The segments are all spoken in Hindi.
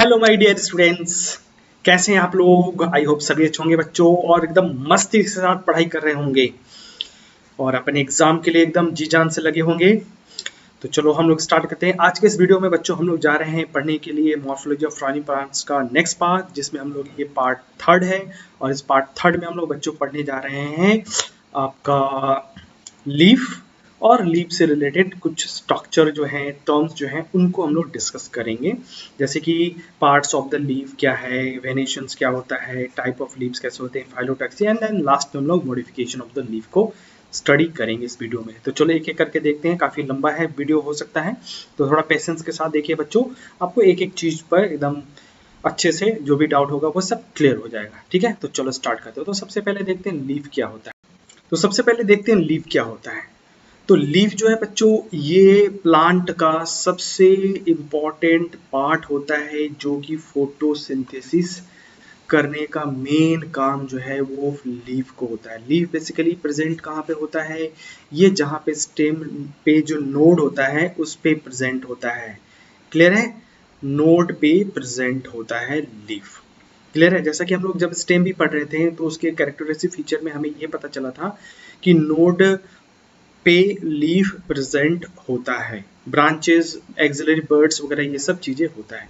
हेलो माय डियर स्टूडेंट्स, कैसे हैं आप लोग। आई होप सभी अच्छे होंगे बच्चों और एकदम मस्ती के साथ पढ़ाई कर रहे होंगे और अपने एग्जाम के लिए एकदम जी जान से लगे होंगे। तो चलो हम लोग स्टार्ट करते हैं। आज के इस वीडियो में बच्चों हम लोग जा रहे हैं पढ़ने के लिए मॉर्फोलॉजी ऑफ फ्लावरिंग प्लांट्स का नेक्स्ट पार्ट, जिसमें हम लोग ये पार्ट थर्ड है। और इस पार्ट थर्ड में हम लोग बच्चों पढ़ने जा रहे हैं आपका लीफ और लीफ से रिलेटेड कुछ स्ट्रक्चर जो हैं, टर्म्स जो हैं, उनको हम लोग डिस्कस करेंगे। जैसे कि पार्ट्स ऑफ द लीफ क्या है, वेनेशंस क्या होता है, टाइप ऑफ लीव्स कैसे होते हैं, फाइलोटैक्सी, एंड देन लास्ट में हम लोग मॉडिफिकेशन ऑफ द लीफ को स्टडी करेंगे इस वीडियो में। तो चलो एक एक करके देखते हैं। काफी लंबा है वीडियो हो सकता है, तो थोड़ा पेशेंस के साथ देखिए बच्चों। आपको एक एक चीज पर एकदम अच्छे से जो भी डाउट होगा वो सब क्लियर हो जाएगा। ठीक है, तो चलो स्टार्ट करते हो। तो सबसे पहले देखते हैं लीफ क्या होता है। तो सबसे पहले देखते हैं लीफ क्या होता है। तो लीफ जो है बच्चों, ये प्लांट का सबसे इम्पॉर्टेंट पार्ट होता है, जो कि फोटोसिंथेसिस करने का मेन काम जो है वो लीफ को होता है। लीफ बेसिकली प्रेजेंट कहाँ पे होता है, ये जहाँ पे स्टेम पे जो नोड होता है उस पे प्रेजेंट होता है। क्लियर है, नोड पे प्रेजेंट होता है लीफ। क्लियर है। जैसा कि हम लोग जब स्टेम भी पढ़ रहे थे तो उसके कैरेक्टरिस्टिक फीचर में हमें ये पता चला था कि नोड पे लीफ प्रेजेंट होता है, ब्रांचेस, एक्सिलरी बर्ड्स वगैरह ये सब चीजें होता है।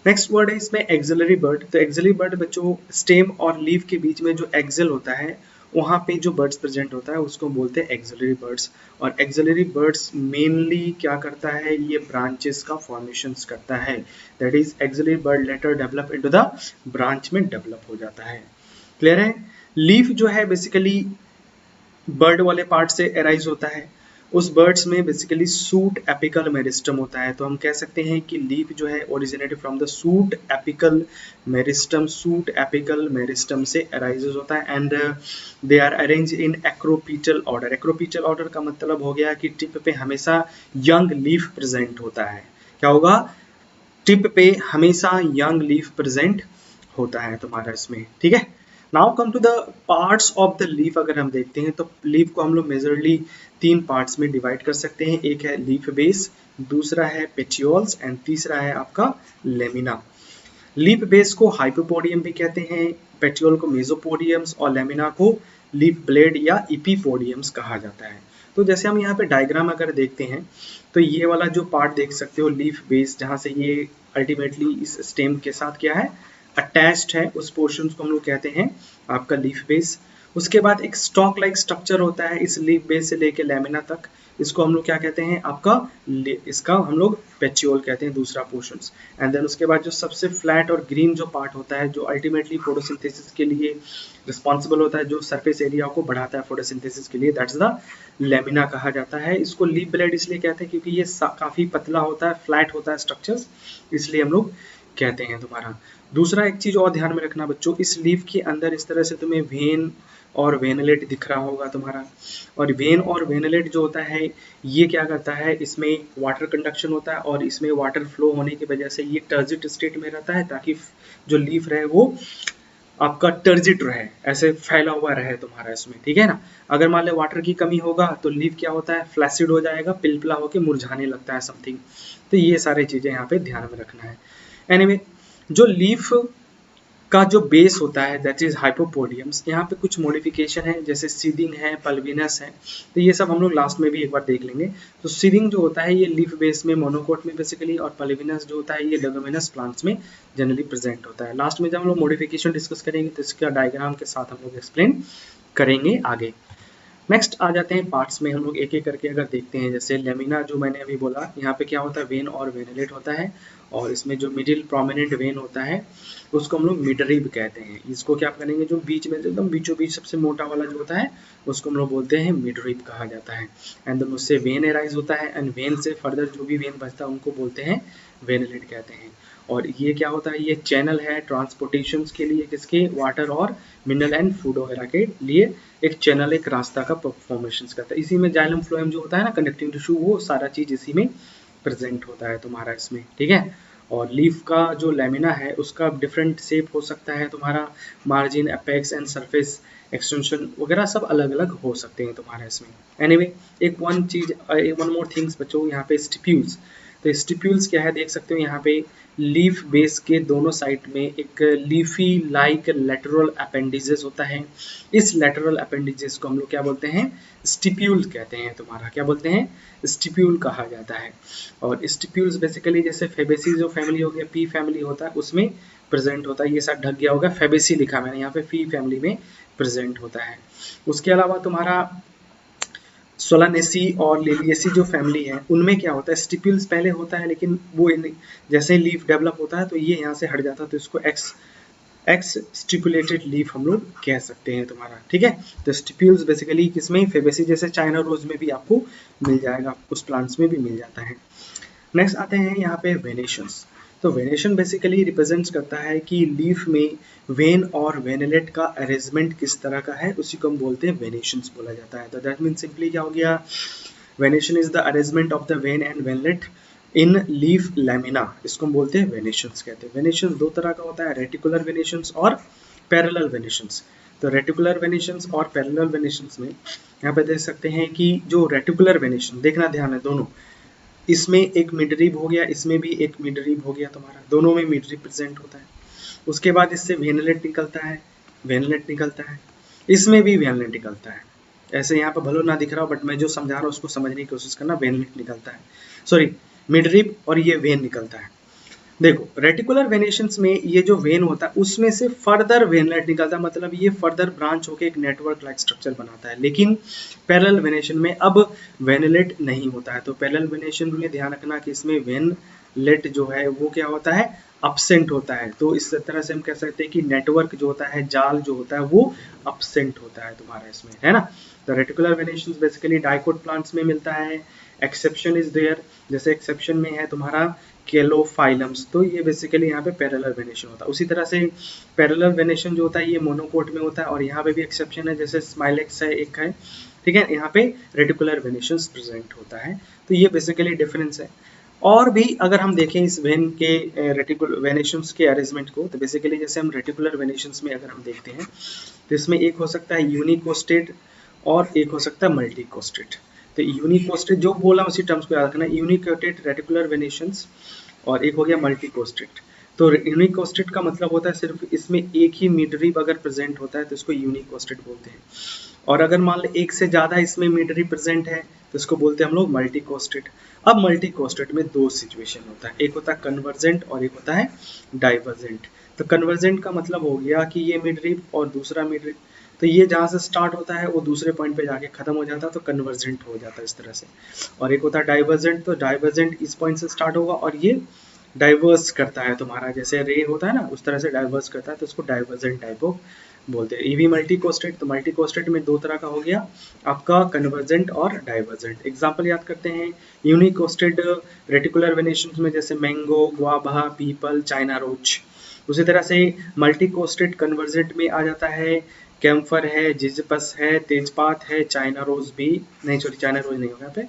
नेक्स्ट वर्ड है इसमें एक्सिलरी बर्ड। तो एक्सिलरी बर्ड बच्चों, स्टेम और लीफ के बीच में जो एक्सिल होता है वहां पे जो बर्ड्स प्रेजेंट होता है उसको बोलते हैं एक्सिलरी बर्ड्स। और एक्सिलरी बर्ड्स मेनली क्या करता है, ये ब्रांचेस का फॉर्मेशंस करता है। That is axillary bud later develop into the branch में डेवलप हो जाता है। क्लियर है। लीफ जो है बेसिकली बर्ड वाले पार्ट से एराइज होता है। उस बर्ड्स में बेसिकली सूट एपिकल मेरिस्टम होता है। तो हम कह सकते हैं कि लीफ जो है originated from the shoot apical meristem, shoot apical meristem से एराइजेस होता है। And they are arrange in acropetal order. Acropetal order का मतलब हो गया कि टिप पे हमेशा यंग लीफ प्रेजेंट होता है। क्या होगा, टिप पे हमेशा यंग लीफ प्रेजेंट होता है तुम्हारा इसमें। ठीक है, now come to the parts of the leaf. अगर हम देखते हैं तो लीफ को हम लोग मेजरली तीन पार्ट्स में डिवाइड कर सकते हैं। एक है लीफ बेस, दूसरा है पेटियोल्स, एंड तीसरा है आपका लेमिना। लीफ बेस को हाइपोपोडियम भी कहते हैं, पेटियोल को मेसोपोडियम्स और लेमिना को लीफ ब्लेड या इपीपोडियम्स कहा जाता है। तो जैसे हम यहाँ पे डायग्राम अगर देखते हैं तो ये वाला जो पार्ट देख सकते हो लीफ बेस, जहाँ से ये अल्टीमेटली इस स्टेम के साथ क्या है, अटैच्ड है, उस पोर्शन को हम लोग कहते हैं आपका लीफ बेस। उसके बाद एक स्टॉक लाइक स्ट्रक्चर होता है इस लीफ बेस से लेके लेमिना तक, इसको हम लोग क्या कहते हैं आपका, इसका हम लोग पेटियोल कहते हैं, दूसरा पोर्शन। एंड देन उसके बाद जो सबसे फ्लैट और ग्रीन जो पार्ट होता है, जो अल्टीमेटली फोटोसिंथेसिस के लिए रिस्पॉन्सिबल होता है, जो सरफेस एरिया को बढ़ाता है फोटोसिंथेसिस के लिए, दैट्स द लेमिना कहा जाता है। इसको लीफ ब्लेड इसलिए कहते हैं क्योंकि ये काफी पतला होता है, फ्लैट होता है स्ट्रक्चर्स, इसलिए हम लोग कहते हैं तुम्हारा। दूसरा एक चीज और ध्यान में रखना बच्चों, इस लीफ के अंदर इस तरह से तुम्हें वेन और वेनलेट दिख रहा होगा तुम्हारा। और वेन और वेनलेट जो होता है ये क्या करता है, इसमें वाटर कंडक्शन होता है और इसमें वाटर फ्लो होने की वजह से ये टर्जिट स्टेट में रहता है, ताकि जो लीफ रहे वो आपका टर्जिट रहे, ऐसे फैला हुआ रहे तुम्हारा इसमें। ठीक है ना। अगर मान लो वाटर की कमी होगा तो लीफ क्या होता है, फ्लैसिड हो जाएगा, पिलपिला होकर मुरझाने लगता है समथिंग। तो ये सारी चीजें यहाँ पे ध्यान में रखना है। एनीवे, जो लीफ का जो बेस होता है दैट इज हाइपोपोडियम्स, यहाँ पे कुछ मॉडिफिकेशन है, जैसे सीडिंग है, पल्विनस है, तो ये सब हम लोग लास्ट में भी एक बार देख लेंगे। तो सीडिंग जो होता है ये लीफ बेस में, मोनोकोट में बेसिकली, और पल्विनस जो होता है ये लेगुमिनस प्लांट्स में जनरली प्रेजेंट होता है। लास्ट में जब हम लोग मॉडिफिकेशन डिस्कस करेंगे तो इसका डायग्राम के साथ हम लोग एक्सप्लेन करेंगे आगे। नेक्स्ट आ जाते हैं पार्ट्स में, हम लोग एक एक करके अगर देखते हैं। जैसे लेमिना जो मैंने अभी बोला, यहाँ पे क्या होता है, वेन और वेनलेट होता है, और इसमें जो मिडिल प्रोमिनेंट वेन होता है उसको हम लोग मिडरिब कहते हैं। इसको क्या करेंगे, जो बीच में एकदम बीचों बीच सबसे मोटा वाला जो होता है उसको हम लोग बोलते हैं मिडरिब कहा जाता है। एंड देन उससे वेन एराइज होता है, एंड वेन से फर्दर जो भी वेन बचता है उनको बोलते हैं वेनलेट कहते हैं। और ये क्या होता है, ये चैनल है ट्रांसपोर्टेशन के लिए, किसके, वाटर और मिनरल एंड फूड वगैरह के लिए एक चैनल, एक रास्ता का फॉर्मेशन करता है। इसी में जाइलम फ्लोएम जो होता है ना, कनेक्टिंग टिश्यू, वो सारा चीज इसी में प्रेजेंट होता है तुम्हारा इसमें। ठीक है। और लीफ का जो लेमिना है उसका डिफरेंट शेप हो सकता है तुम्हारा, margin, apex and surface extension वगैरह सब अलग अलग हो सकते हैं तुम्हारा इसमें। एनीवे, एक वन मोर थिंग्स बच्चों, यहाँ पे स्टिप्यूल्स, तो स्टिप्यूल्स क्या है देख सकते हो यहाँ पे, लीफ बेस के दोनों साइड में एक लीफी लाइक लेटरल अपेंडिजेस होता है। इस लेटरल अपेंडिजेस को हम लोग क्या बोलते हैं, स्टिप्यूल कहते हैं, तुम्हारा क्या बोलते हैं, स्टिप्यूल कहा जाता है। और स्टिप्यूल्स बेसिकली जैसे फेबेसी जो फैमिली हो गया, पी फैमिली होता है उसमें प्रेजेंट होता है, ये साथ ढक गया होगा, फेबेसी लिखा मैंने यहाँ पे, फी फैमिली में प्रेजेंट होता है। उसके अलावा तुम्हारा सोलानेसी और लिलिएसी जो फैमिली है उनमें क्या होता है, स्टिप्यूल्स पहले होता है लेकिन वो जैसे लीफ डेवलप होता है तो ये यहाँ से हट जाता है, तो इसको एक्स स्टिपुलेटेड लीफ हम लोग कह सकते हैं तुम्हारा, ठीक है। तो स्टिप्यूल्स बेसिकली किसमें, फेबेसी जैसे चाइना रोज में भी आपको मिल जाएगा, उस प्लांट्स में भी मिल जाता है। नेक्स्ट आते हैं यहाँ पे वेनेशंस। तो वेनेशन बेसिकली रिप्रेजेंट्स करता है कि लीफ में वेन और वेनलेट का अरेंजमेंट किस तरह का है, उसी को हम बोलते हैं वेनेशंस बोला जाता है। तो दैट मीन सिंपली क्या हो गया, venation is the arrangement of the vein and veinlet in leaf lamina, इसको हम बोलते हैं वेनेशंस कहते हैं। वेनेशंस दो तरह का होता है, रेटिकुलर वेनेशंस और पैरेलल वेनेशंस। तो रेटिकुलर वेनेशंस और पैरेलल वेनेशंस में यहाँ पे देख सकते हैं कि जो रेटिकुलर वेनेशन, देखना ध्यान है दोनों, इसमें एक मिडरिब हो गया, इसमें भी एक मिडरिब हो गया तुम्हारा, दोनों में मिडरिब प्रेजेंट होता है। उसके बाद इससे वेनलेट निकलता है, वेनलेट निकलता है, इसमें भी वेनलेट निकलता है। ऐसे यहाँ पर भलो ना दिख रहा हो बट मैं जो समझा रहा हूँ उसको समझने की कोशिश करना, वेनलेट निकलता है, सॉरी मिडरिब, और ये वेन निकलता है। देखो रेटिकुलर वेनेशंस में ये जो वेन होता है उसमें से फर्दर वेनलेट निकलता है, मतलब ये फर्दर ब्रांच होकर एक नेटवर्क लाइक स्ट्रक्चर बनाता है। लेकिन पैरेलल वेनेशन में अब वेनलेट नहीं होता है। तो पैरेलल वेनेशन में ध्यान रखना कि इसमें वेनलेट जो है वो क्या होता है, अपसेंट होता है। तो इस तरह से हम कह सकते हैं कि नेटवर्क जो होता है, जाल जो होता है वो अपसेंट होता है तुम्हारा इसमें, है ना। तो reticular venations basically dicot plants में मिलता है, एक्सेप्शन इज देयर, जैसे एक्सेप्शन में है तुम्हारा केलोफाइलम्स, तो ये बेसिकली यहाँ पे पैरेलल वेनेशन होता है। उसी तरह से पैरेलल वेनेशन जो होता है ये मोनोकोट में होता है, और यहाँ पे भी एक्सेप्शन है, जैसे स्माइलेक्स है एक है, ठीक है, यहाँ पे रेटिकुलर वेनेशन प्रेजेंट होता है। तो ये बेसिकली डिफरेंस है। और भी अगर हम देखें इस वेन के रेटिकुलर वेनेशंस के अरेंजमेंट को, तो बेसिकली जैसे हम रेटिकुलर वेनेशंस में अगर हम देखते हैं तो इसमें एक हो सकता है यूनिकोस्टेट और एक हो सकता है मल्टीकोस्टेट। तो यूनिकोस्टेट जो बोला उसी टर्म्स को याद रखना, यूनिकोस्टेट रेटिकुलर वेनेशंस, और एक हो गया मल्टीकोस्टेट। तो यूनिकोस्टेट का मतलब होता है सिर्फ इसमें एक ही मिडरिब अगर प्रेजेंट होता है तो इसको यूनिकोस्टेट बोलते हैं, और अगर मान लो एक से ज्यादा इसमें मिडरिब प्रेजेंट है तो इसको बोलते हैं हम लोग मल्टीकोस्टेट। अब मल्टीकोस्टेट में दो सिचुएशन होता है, एक होता है कन्वर्जेंट और एक होता है डाइवर्जेंट। तो कन्वर्जेंट का मतलब हो गया कि ये मिडरिब और दूसरा मिडरिब, तो ये जहाँ से स्टार्ट होता है वो दूसरे पॉइंट पे जाके खत्म हो जाता है, तो कन्वर्जेंट हो जाता है इस तरह से। और एक होता है डाइवर्जेंट, तो डाइवर्जेंट इस पॉइंट से स्टार्ट होगा और ये डाइवर्स करता है तुम्हारा, जैसे रे होता है ना उस तरह से डाइवर्स करता है, तो इसको डाइवर्जेंट टाइप ऑफ बोलते हैं। ये भी मल्टीकोस्टेट, तो मल्टीकोस्टेट में दो तरह का हो गया आपका, कन्वर्जेंट और डाइवर्जेंट। एग्जांपल याद करते हैं, यूनिकोस्टेड रेटिकुलर वेनेशंस में जैसे mango, guava, peepal, China rose. उसी तरह से मल्टीकोस्टेड कन्वर्जेंट में आ जाता है, कैम्फर है, जिजपस है, तेजपात है, चाइना रोज भी नहीं, सॉरी चाइना रोज नहीं होगा यहाँ पे,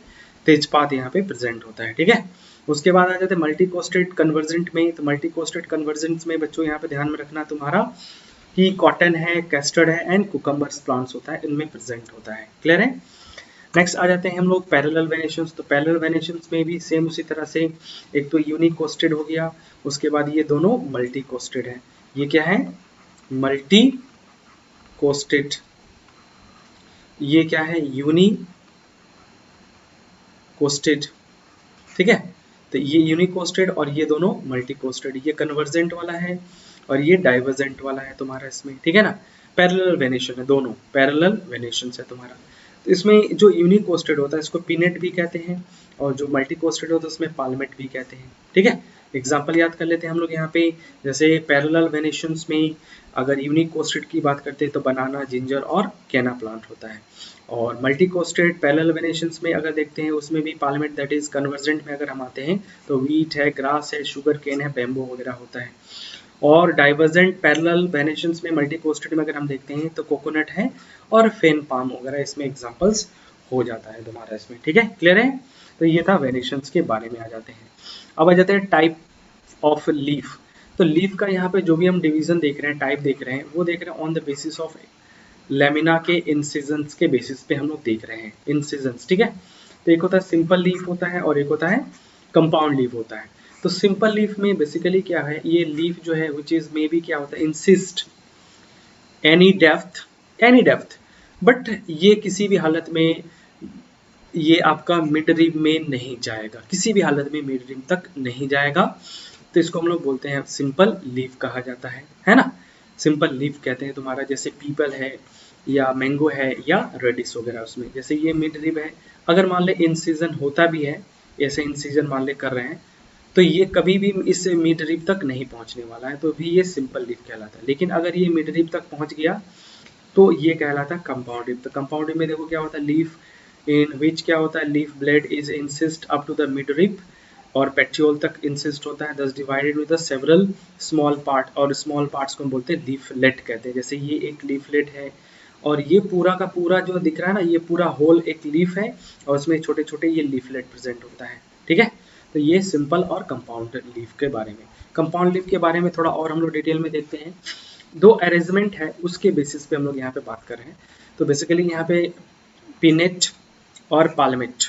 तेजपात यहाँ पे प्रेजेंट होता है, ठीक है। उसके बाद आ जाते हैं मल्टीकोस्टेड कन्वर्जेंट में। तो मल्टीकोस्टेड कन्वर्जेंट में बच्चों यहाँ पे ध्यान में रखना तुम्हारा कि कॉटन है, कैस्टर्ड है एंड कुकम्बर्स प्लांट्स होता है, इनमें प्रेजेंट होता है, क्लियर है। नेक्स्ट आ जाते हैं हम लोग पैरेलल वेनेशंस। तो पैरेलल वेनेशंस में भी सेम उसी तरह से, एक तो यूनिकोस्टेड हो गया, उसके बाद ये दोनों मल्टीकोस्टेड है। ये क्या है, मल्टी कोस्टेड, ये क्या है, यूनी कोस्टेड, ठीक है। तो ये यूनिकोस्टेड और ये दोनों मल्टीकोस्टेड, ये कन्वर्जेंट वाला है और ये डाइवर्जेंट वाला है तुम्हारा इसमें, ठीक है ना। पैरेलल वेनेशन है, दोनों पैरेलल वेनेशन है तुम्हारा। तो इसमें जो यूनिकोस्टेड होता है इसको पिनेट भी कहते हैं, और जो मल्टीकोस्टेड होता है उसमें पालमेट भी कहते हैं, ठीक है। एग्जाम्पल याद कर लेते हैं हम लोग यहाँ पे, जैसे पैरेलल वेनेशंस में अगर यूनिकोस्टेड की बात करते हैं तो बनाना, जिंजर और केना प्लांट होता है। और मल्टीकोस्टेड पैरेलल वेनेशंस में अगर देखते हैं उसमें भी पार्लियामेंट, दैट इज कन्वर्जेंट में अगर हम आते हैं तो वीट है, ग्रास है, शुगर केन है, बैम्बो वगैरह होता है। और डाइवर्जेंट पैरेलल वेनेशंस में मल्टीकोस्टेड में अगर हम देखते हैं तो कोकोनट है और फेन पाम वगैरह इसमें एग्जांपल्स हो जाता है तुम्हारा इसमें, ठीक है, क्लियर है। तो ये था वेनेशंस के बारे में। आ जाते हैं, अब आ जाते हैं टाइप ऑफ लीफ। तो लीफ का यहाँ पे जो भी हम डिवीजन देख रहे हैं, टाइप देख रहे हैं, वो देख रहे हैं on the basis of lamina के इंसिजन्स के बेसिस पे हम लोग देख रहे हैं, इंसिजन्स, ठीक है। तो एक होता है सिंपल लीफ होता है और एक होता है कंपाउंड लीफ होता है। तो सिंपल लीफ में बेसिकली क्या है, ये लीफ जो है विच इज मे बी क्या होता है, इंसिस्ट एनी डेप्थ, बट ये किसी भी हालत में ये आपका मिड रिब में नहीं जाएगा, किसी भी हालत में मिड रिब तक नहीं जाएगा। तो इसको हम लोग बोलते हैं सिंपल लीफ कहा जाता है ना। सिंपल लीफ कहते हैं तुम्हारा, जैसे पीपल है या मैंगो है या रेडिस वगैरह, उसमें जैसे ये मिड रिब है, अगर मान ले इन सीजन होता भी है, ऐसे इन सीजन मान ले कर रहे हैं, तो ये कभी भी इस मिड रिब तक नहीं पहुंचने वाला है, तो भी ये सिंपल लीफ कहलाता है। लेकिन अगर ये मिड रिब तक पहुंच गया तो ये कहलाता है कंपाउंड लीफ। तो कंपाउंड लीफ में देखो क्या होता है, लीफ इन विच क्या होता है, leaf blade is insist up to the mid rib, और पेट्रियोल तक इंसिस्ट होता है, this divided with the several small part, और स्मॉल पार्ट्स को हम बोलते हैं लीफलेट कहते हैं। जैसे ये एक लीफलेट है और ये पूरा का पूरा जो दिख रहा है ना, ये पूरा होल एक लीफ है और उसमें छोटे छोटे ये लीफलेट प्रेजेंट होता है, ठीक है। तो ये सिंपल और कंपाउंड लीफ के बारे में। कंपाउंड लीफ के बारे में थोड़ा और हम लोग डिटेल में देखते हैं। दो अरेंजमेंट है उसके बेसिस पे हम लोग यहाँ पे बात कर रहे हैं। तो बेसिकली यहाँ पे पिनेट और पाल्मेट।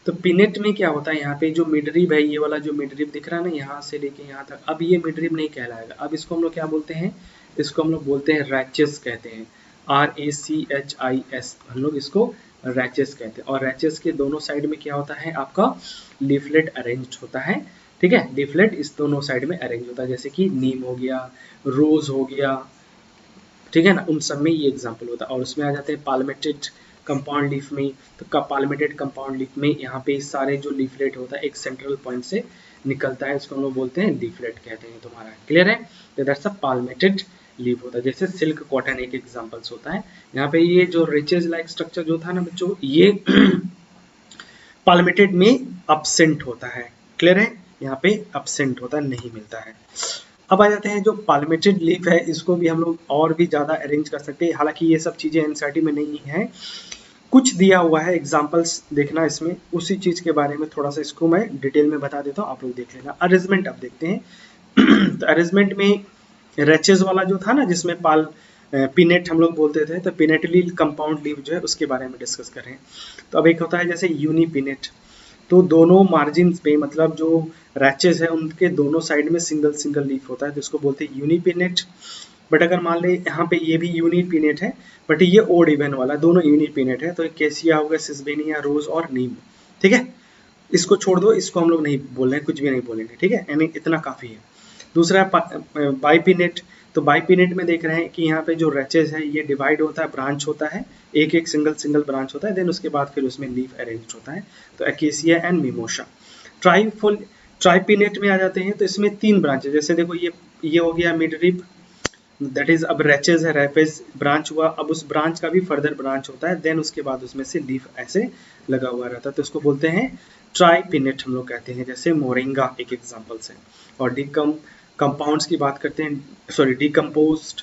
तो पिनेट में क्या होता है, यहाँ पे जो मिडरिब है, ये वाला जो मिडरिब दिख रहा है ना, यहाँ से लेके यहाँ तक, अब ये मिडरिब नहीं कहलाएगा, अब इसको हम लोग क्या बोलते हैं, इसको हम लोग बोलते हैं रैचेस कहते हैं, RACHIS, हम लोग इसको रैचेस कहते हैं। और रैचेस के दोनों साइड में क्या होता है, आपका लीफलेट अरेंज होता है, ठीक है। लीफलेट इस दोनों साइड में अरेंज होता है, जैसे कि नीम हो गया, रोज हो गया, ठीक है ना, उन सब में ये एग्जांपल होता है। और उसमें आ जाते हैं पाल्मेटेड कंपाउंड लीफ में। तो पाल्मेटेड कंपाउंड लीफ में यहाँ पे सारे जो लीफलेट होता है एक सेंट्रल पॉइंट से निकलता है, इसको हम लोग बोलते हैं लीफलेट कहते हैं। तुम्हारा क्लियर है, तो दैट्स अ पाल्मेटेड लीफ होता है। जैसे सिल्क कॉटन एक एग्जांपल्स होता है। यहाँ पे ये जो रिचेज लाइक स्ट्रक्चर जो था ना बच्चों, ये पाल्मेटेड में absent होता है, क्लियर है, यहाँ पे absent होता है, नहीं मिलता है। अब आ जाते हैं जो पाल्मेटेड लीफ है, इसको भी हम लोग और भी ज्यादा अरेंज कर सकते हैं, हालांकि ये सब चीजें एनसीईआरटी में नहीं है, कुछ दिया हुआ है एग्जांपल्स देखना इसमें, उसी चीज के बारे में थोड़ा सा इसको मैं डिटेल में बता देता हूँ, आप लोग देख लेना। अरेंजमेंट अब देखते हैं। तो अरेंजमेंट में रेचेज वाला जो था ना, जिसमें पिनेट हम लोग बोलते थे, तो पिनेटली कंपाउंड लीफ जो है उसके बारे में डिस्कस कर रहे हैं। तो अब एक होता है जैसे यूनिपिनेट, तो दोनों मार्जिन पे, मतलब जो रैचेस है उनके दोनों साइड में सिंगल सिंगल लीफ होता है, तो इसको बोलते हैं यूनिपिनेट। बट अगर मान ले यहाँ पे ये भी यूनिपिनेट है, बट ये ओड इवन वाला, दोनों यूनिपिनेट है, तो केसिया होगा, सिस्बेनिया, रोज और नीम, ठीक है। इसको छोड़ दो, इसको हम लोग नहीं बोल रहे हैं, कुछ भी नहीं बोलेंगे, ठीक है, यानी इतना काफी है। दूसरा बाइपिनेट। तो बाइपिनेट में देख रहे हैं कि यहाँ पे जो रैचेस है ये डिवाइड होता है, ब्रांच होता है, एक एक सिंगल सिंगल ब्रांच होता है, देन उसके बाद फिर उसमें लीफ अरेंज होता है, तो एकेसिया एंड मिमोशा। ट्राइपिनेट में आ जाते हैं, तो इसमें तीन ब्रांचेस, जैसे देखो ये हो गया मिड रिब, दैट इज अब रैचेस है, रैपेज ब्रांच हुआ, अब उस ब्रांच का भी फर्दर ब्रांच होता है, देन उसके बाद उसमें से लीफ ऐसे लगा हुआ रहता है, तो इसको बोलते हैं ट्राइपिनेट हम लोग कहते हैं, जैसे मोरिंगा एक एग्जांपल है। और कंपाउंड्स की बात करते हैं, सॉरी डीकंपाउंड्स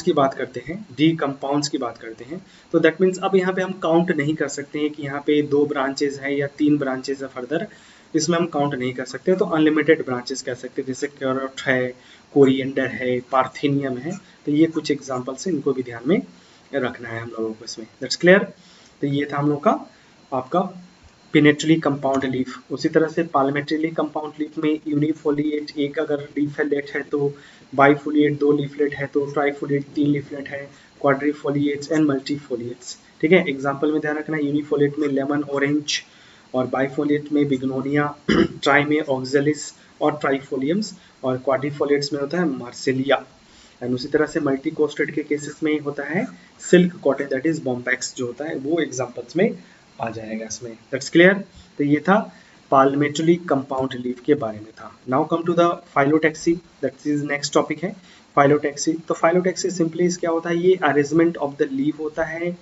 की बात करते हैं, डीकंपाउंड्स की बात करते हैं, तो दैट मीन्स अब यहाँ पे हम काउंट नहीं कर सकते हैं कि यहाँ पे 2 ब्रांचेस है या 3 ब्रांचेस है, फर्दर इसमें हम काउंट नहीं कर सकते, तो अनलिमिटेड ब्रांचेस कह सकते हैं, जैसे कैरोट है, कोरिएंडर है, पार्थेनियम है, तो ये कुछ एग्जांपल्स हैं, इनको भी ध्यान में रखना है हम लोगों को इसमें, दैट्स क्लियर। तो ये था हम लोग का आपका पिनेटली कंपाउंड लीफ। उसी तरह से पाल्मेटली कंपाउंड लीफ में यूनिफोलिएट एक अगर लीफलेट है, तो बाइफोलिएट 2 लीफलेट है, तो ट्राइफोलिएट 3 लीफलेट है, क्वाड्रिफोलिएट्स एंड मल्टीफोलिएट्स, ठीक है। एग्जांपल में ध्यान रखना, यूनिफोलिएट में लेमन ऑरेंज, और बाइफोलिएट में बिग्नोनिया, ट्राई में ऑक्जेलिस और ट्राइफोलियम्स, और क्वाड्रिफोलिएट्स में होता है मार्सेलिया। एंड उसी तरह से मल्टी कोस्टेड के केसेस में होता है silk cotton, that is Bombax जो होता है, वो एग्जांपल्स में आ जाएगा इसमें, दैट्स क्लियर। तो ये था पाल्मेटली कंपाउंड लीफ के बारे में था। Now come to the phyllotaxy, that is next topic है फाइलोटैक्सी। तो फाइलोटैक्सी सिंपली क्या होता है, ये अरेंजमेंट ऑफ द लीफ होता है,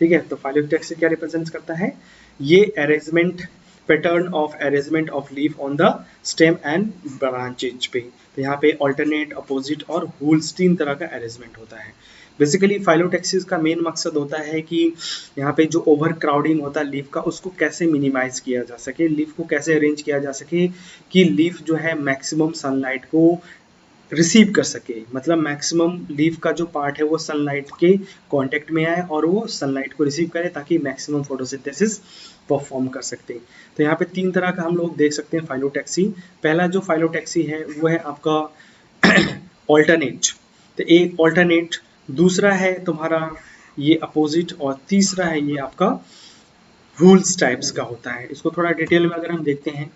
ठीक है। तो फाइलोटैक्सी क्या रिप्रेजेंट करता है, ये arrangement, pattern of arrangement of leaf on the stem and branches पे। तो यहाँ पे ऑल्टरनेट, अपोजिट और होल्स 3 तरह का अरेंजमेंट होता है। बेसिकली फाइलोटैक्सिस का मेन मकसद होता है कि यहाँ पे जो ओवर क्राउडिंग होता है लीफ का, उसको कैसे मिनिमाइज किया जा सके, लीफ को कैसे अरेंज किया जा सके कि लीफ जो है मैक्सिमम सनलाइट को रिसीव कर सके, मतलब मैक्सिमम लीफ का जो पार्ट है वो सनलाइट के कांटेक्ट में आए और वो सनलाइट को रिसीव करे ताकि मैक्सिमम फोटोसिंथेसिस परफॉर्म कर सकते हैं। तो यहाँ पे 3 तरह का हम लोग देख सकते हैं फाइलोटैक्सी। पहला जो फाइलोटैक्सी है वो है आपका ऑल्टरनेट, तो एक ऑल्टरनेट, दूसरा है तुम्हारा ये अपोजिट, और तीसरा है ये आपका रूल्स टाइप्स का होता है। इसको थोड़ा डिटेल में अगर हम देखते हैं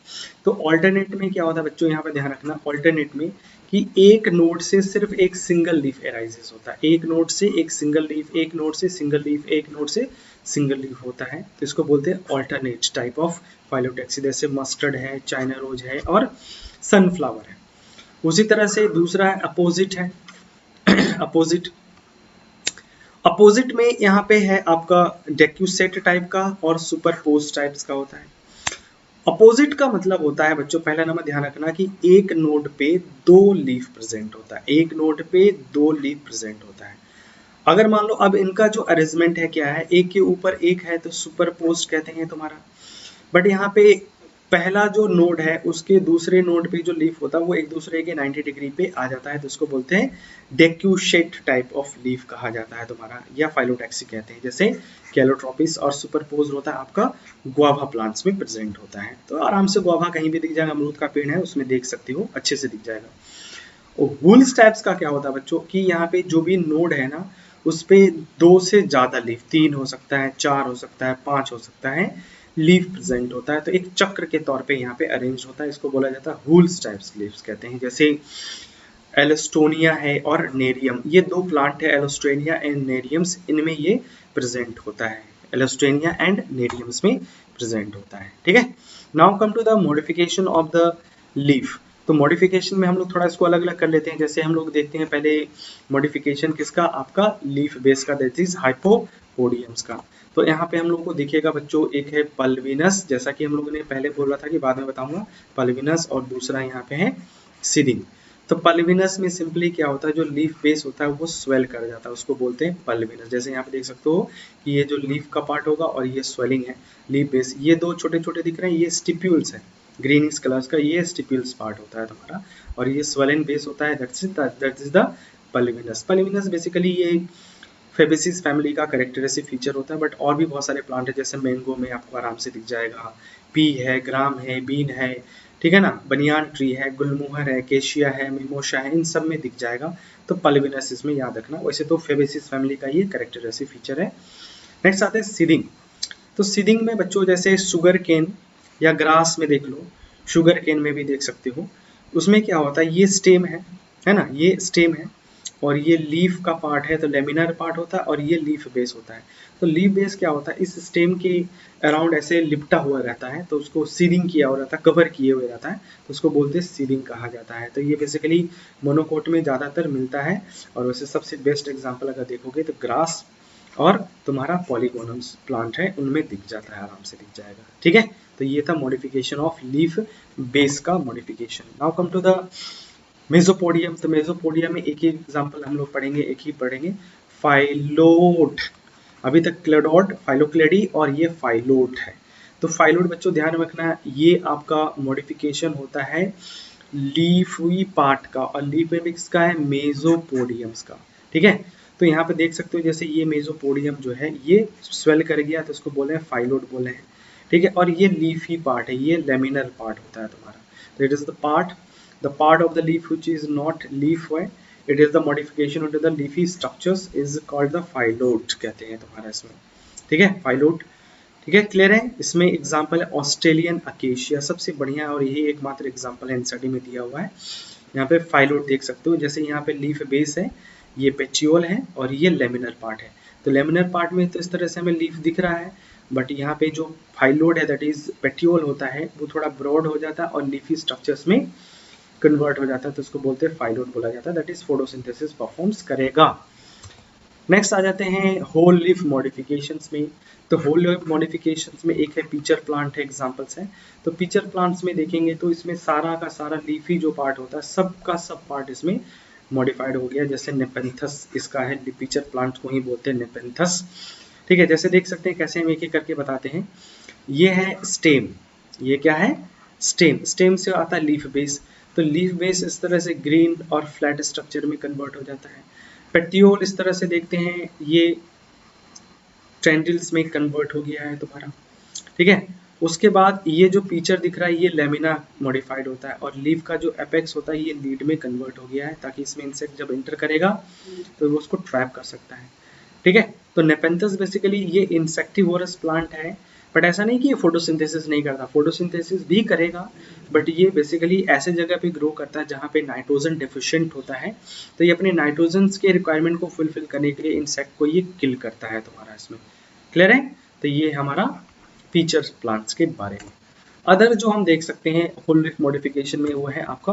तो ऑल्टरनेट में क्या होता है बच्चों, यहाँ पे ध्यान रखना ऑल्टरनेट में कि एक नोड से सिर्फ एक सिंगल लीफ एराइजेस होता है, एक नोड से एक सिंगल लीफ, एक नोड से सिंगल लीफ, एक नोड से सिंगल लीफ होता है। तो इसको बोलते हैं ऑल्टरनेट टाइप ऑफ फाइलोटैक्सी, जैसे मस्टर्ड है, चाइना रोज है और सनफ्लावर है। उसी तरह से दूसरा है अपोजिट है अपोजिट, अपोजिट में यहाँ पे है आपका डेक्यूसेट टाइप का और सुपरपोज टाइप्स का होता है। अपोजिट का मतलब होता है बच्चों, पहला नंबर ध्यान रखना कि एक नोड पे 2 लीफ प्रेजेंट होता है, एक नोड पे 2 लीफ प्रेजेंट होता है। अगर मान लो अब इनका जो अरेंजमेंट है क्या है, एक के ऊपर एक है तो सुपरपोज कहते हैं तुम्हारा। बट यहाँ पे पहला जो नोड है उसके दूसरे नोड पे जो लीफ होता है वो एक दूसरे के 90 डिग्री पे आ जाता है, तो उसको बोलते हैं डेक्यूशेट टाइप ऑफ लीफ कहा जाता है तुम्हारा, या फाइलोटैक्सी कहते हैं। जैसे कैलोट्रोपिस और सुपरपोज होता है आपका गुआवा प्लांट्स में प्रेजेंट होता है। तो आराम से गुआवा कहीं भी दिख जाएगा, अमरूद का पेड़ है उसमें देख सकते हो, अच्छे से दिख जाएगा। और वुल्स टाइप्स का क्या होता है बच्चों कि यहाँ पे जो भी नोड है ना उस पे 2 से ज्यादा लीफ, 3 हो सकता है, 4 हो सकता है, 5 हो सकता है, लीफ प्रेजेंट होता है। तो एक चक्र के तौर पे यहाँ पे अरेंज होता है, इसको बोला जाता है हुल्स टाइप्स लीव्स कहते हैं। जैसे एलोस्टोनिया है और नेरियम, ये 2 प्लांट है, एलोस्टोनिया एंड नेरियम्स, इनमें ये प्रेजेंट होता है, एलोस्टोनिया एंड नेरियम्स में प्रेजेंट होता है। ठीक है, now come to the modification of the leaf. तो मॉडिफिकेशन में हम लोग थोड़ा इसको अलग अलग कर लेते हैं। जैसे हम लोग देखते हैं पहले मॉडिफिकेशन किसका, आपका लीफ बेस का, दैट इज हाइपोपोडियम्स का। तो यहाँ पे हम लोग को दिखेगा बच्चों, एक है पल्विनस, जैसा कि हम लोगों ने पहले बोला था कि बाद में बताऊंगा, पल्विनस, और दूसरा यहाँ पे है सीडिंग। तो पल्विनस में सिंपली क्या होता है, जो लीफ बेस होता है वो स्वेल कर जाता है, उसको बोलते हैं पल्विनस। जैसे यहाँ पे देख सकते हो कि ये जो लीफ का पार्ट होगा और ये स्वेलिंग है लीफ बेस, ये 2 छोटे छोटे दिख रहे हैं, ये स्टिप्यूल्स है ग्रीनिश कलर्स का, ये स्टिप्यूल्स पार्ट होता है तुम्हारा, और ये स्वेलिंग बेस होता है, that is the pulvinus. Pulvinus basically ये फेबेसिस फैमिली का कैरेक्टरिस्टिक फीचर होता है। बट और भी बहुत सारे प्लांट है, जैसे मैंगो में आपको आराम से दिख जाएगा, पी है, ग्राम है, बीन है, ठीक है ना, बनियान ट्री है, गुलमोहर है, केशिया है, मिमोशा है, इन सब में दिख जाएगा। तो पल्विनस इसमें याद रखना। वैसे तो फेबेसिस फैमिली का ये कैरेक्टरिस्टिक फीचर है। नेक्स्ट आते हैं सीडिंग। तो सीडिंग में बच्चों जैसे शुगर केन या ग्रास में देख लो, शुगर केन में भी देख सकते हो, उसमें क्या होता है, ये स्टेम है ना, ये स्टेम है और ये लीफ का पार्ट है, तो लेमिनर पार्ट होता है, और ये लीफ बेस होता है। तो लीफ बेस क्या होता है, इस स्टेम के अराउंड ऐसे लिपटा हुआ रहता है, तो उसको सीडिंग किया हुआ रहता है, कवर किए हुए रहता है, तो उसको बोलते हैं सीडिंग कहा जाता है। तो ये बेसिकली मोनोकोट में ज़्यादातर मिलता है। और वैसे सबसे बेस्ट एग्जाम्पल अगर देखोगे तो ग्रास और तुम्हारा पॉलीगोनम्स प्लांट है, उनमें दिख जाता है, आराम से दिख जाएगा। ठीक है, तो ये था मॉडिफिकेशन ऑफ लीफ बेस का modification. Now come to the mesopodium. तो मेसोपोडियम में एक ही एग्जांपल हम लोग पढ़ेंगे, एक ही पढ़ेंगे, फाइलोट। अभी तक क्लेडोड, फाइलोक्लेडी और ये फाइलोट है। तो फाइलोट बच्चों ध्यान रखना, ये आपका मॉडिफिकेशन होता है लीफी पार्ट का, और लीफ में किसका है, मेसोपोडियम्स का। ठीक है, तो यहाँ पे देख सकते हो जैसे ये मेसोपोडियम जो है ये स्वेल कर गया, तो उसको बोले हैं फाइलोट बोले हैं। ठीक है, और ये लीफी पार्ट है, ये लेमिनर पार्ट होता है तुम्हारा। तो it is the part of the leaf which is not leaf है, it is the modification into the leafy structures is called the phyllote कहते हैं तुम्हारा इसमें। ठीक है, फाइलोट। ठीक है, क्लियर है। इसमें एग्जांपल है ऑस्ट्रेलियन अकेशिया, सबसे बढ़िया और यही एकमात्र एग्जांपल है एनसीईआरटी में दिया हुआ है। यहाँ पे फाइलोट देख सकते हो, जैसे यहाँ पे लीफ बेस है, ये पेटियोल है और ये लेमिनर पार्ट है। तो लेमिनर पार्ट में तो इस तरह से हमें लीफ दिख रहा है, बट यहाँ पे जो फाइलोड है दैट इज पेटियोल होता है, वो थोड़ा ब्रॉड हो जाता है और लीफी स्ट्रक्चर्स में कन्वर्ट हो जाता है, तो उसको बोलते हैं फाइलोट बोला जाता है, दैट इज फोटोसिंथेसिस परफॉर्म्स करेगा। नेक्स्ट आ जाते हैं होल लीफ मॉडिफिकेशंस में। तो होल लीफ मॉडिफिकेशंस में एक है पीचर प्लांट है, एग्जांपल्स हैं। तो पीचर प्लांट्स में देखेंगे तो इसमें सारा का सारा लीफी जो पार्ट होता है, सब का सब पार्ट इसमें मॉडिफाइड हो गया। जैसे नेपेंथस इसका है, पीचर प्लांट को ही बोलते हैं नेपेंथस। ठीक है, जैसे देख सकते हैं, कैसे हम एक एक करके बताते हैं। ये है स्टेम, ये क्या है, स्टेम, स्टेम से आता है लीफ बेस। तो लीफ बेस इस तरह से ग्रीन और फ्लैट स्ट्रक्चर में कन्वर्ट हो जाता है। पेटियोल इस तरह से देखते हैं, ये टेंड्रिल्स में कन्वर्ट हो गया है तुम्हारा, ठीक है। उसके बाद ये जो फीचर दिख रहा है ये लेमिना मॉडिफाइड होता है, और लीफ का जो एपेक्स होता है ये लीड में कन्वर्ट हो गया है, ताकि इसमें इंसेक्ट जब एंटर करेगा तो वो उसको ट्रैप कर सकता है, ठीक है। तो नेपेंथस बेसिकली ये इंसेक्टिवोरस प्लांट है, बट ऐसा नहीं कि ये फोटोसिंथेसिस नहीं करता, फोटोसिंथेसिस भी करेगा, बट ये बेसिकली ऐसे जगह पे ग्रो करता है जहाँ पे नाइट्रोजन डेफिशिएंट होता है, तो ये अपने नाइट्रोजन के रिक्वायरमेंट को फुलफिल करने के लिए इंसेक्ट को ये किल करता है तुम्हारा इसमें, क्लियर है। तो ये हमारा फीचर्स प्लांट्स के बारे में। अदर जो हम देख सकते हैं होल लीफ मॉडिफिकेशन में वो है आपका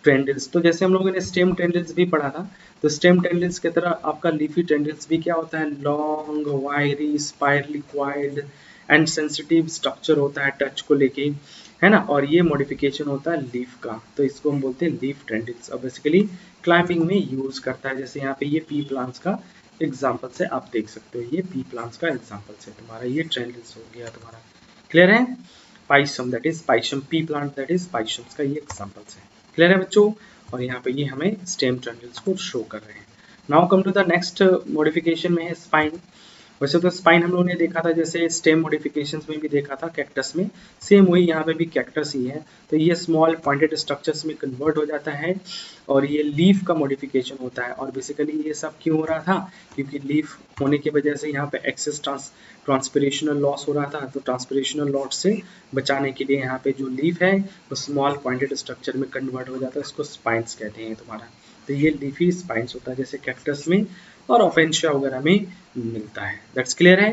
टेंड्रिल्स। तो जैसे हम लोगों ने स्टेम टेंड्रिल्स भी पढ़ा था, तो स्टेम टेंड्रिल्स की तरह आपका लीफी टेंड्रिल्स भी क्या होता है, लॉन्ग वायरी spirally coiled and sensitive structure होता है टच को लेके, है ना, और ये मॉडिफिकेशन होता है लीफ का, तो इसको हम बोलते हैं लीफ टेंड्रिल्स, और बेसिकली क्लाइंबिंग में यूज करता है। जैसे यहाँ पे ये पी प्लांट्स का एग्जाम्पल से आप देख सकते हो, ये पी प्लांट्स का एग्जाम्पल से तुम्हारा ये टेंड्रिल्स हो गया तुम्हारा, क्लियर है। Pisum that is Pisum, pea plant that is Pisums का ये एग्जांपल्स है, क्लियर है बच्चों। और यहाँ पे ये हमें स्टेम टेंड्रिल्स को शो कर रहे हैं। Now come to the next modification में है स्पाइन। वैसे तो स्पाइन हम लोगों ने देखा था, जैसे स्टेम मॉडिफिकेशंस में भी देखा था कैक्टस में, सेम वही यहाँ पे भी कैक्टस ही है। तो ये स्मॉल पॉइंटेड स्ट्रक्चर्स में कन्वर्ट हो जाता है, और ये लीफ का मॉडिफिकेशन होता है। और बेसिकली ये सब क्यों हो रहा था, क्योंकि लीफ होने की वजह से यहाँ पे एक्सेस ट्रांसपिरेशनल लॉस हो रहा था, तो ट्रांसपिरेशनल लॉस से बचाने के लिए यहाँ पे जो लीफ है वो स्मॉल पॉइंटेड स्ट्रक्चर में कन्वर्ट हो जाता है, इसको स्पाइन्स कहते हैं तुम्हारा। तो ये लीफी स्पाइन्स होता है, जैसे कैक्टस में और ऑफेंशिया वगैरह में मिलता है। दैट्स क्लियर है।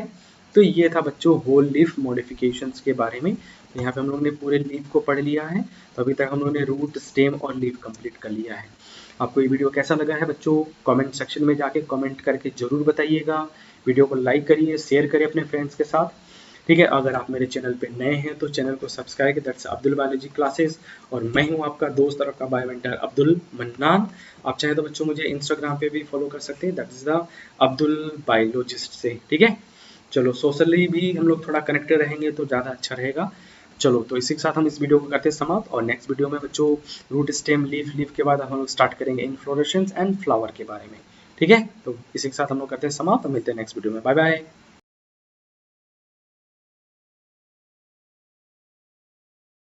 तो ये था बच्चों होल लीफ मॉडिफिकेशंस के बारे में। तो यहाँ पे हम लोग ने पूरे लीफ को पढ़ लिया है, तो अभी तक हम लोग ने रूट स्टेम और लीफ कंप्लीट कर लिया है। आपको ये वीडियो कैसा लगा है बच्चों, कमेंट सेक्शन में जाके कमेंट करके जरूर बताइएगा। वीडियो को लाइक करिए, शेयर करिए अपने फ्रेंड्स के साथ, ठीक है। अगर आप मेरे चैनल पे नए हैं तो चैनल को सब्सक्राइब करें, दैट्स अब्दुल बायोलॉजी क्लासेस, और मैं हूं आपका दोस्त और आपका बायो मेंटर अब्दुल मन्नान। आप चाहें तो बच्चों मुझे इंस्टाग्राम पे भी फॉलो कर सकते हैं, दैट्स द अब्दुल बायोलॉजिस्ट से, ठीक है। चलो सोशली भी हम लोग थोड़ा कनेक्टेड रहेंगे तो ज़्यादा अच्छा रहेगा। चलो तो इसी के साथ हम इस वीडियो को करते हैं समाप्त, और नेक्स्ट वीडियो में बच्चों रूट स्टेम लीफ, लीफ के बाद हम लोग स्टार्ट करेंगे इन्फ्लोरेसेंस एंड फ्लावर के बारे में, ठीक है। तो इसी के साथ हम लोग करते हैं समाप्त, मिलते हैं नेक्स्ट वीडियो में, बाय बाय।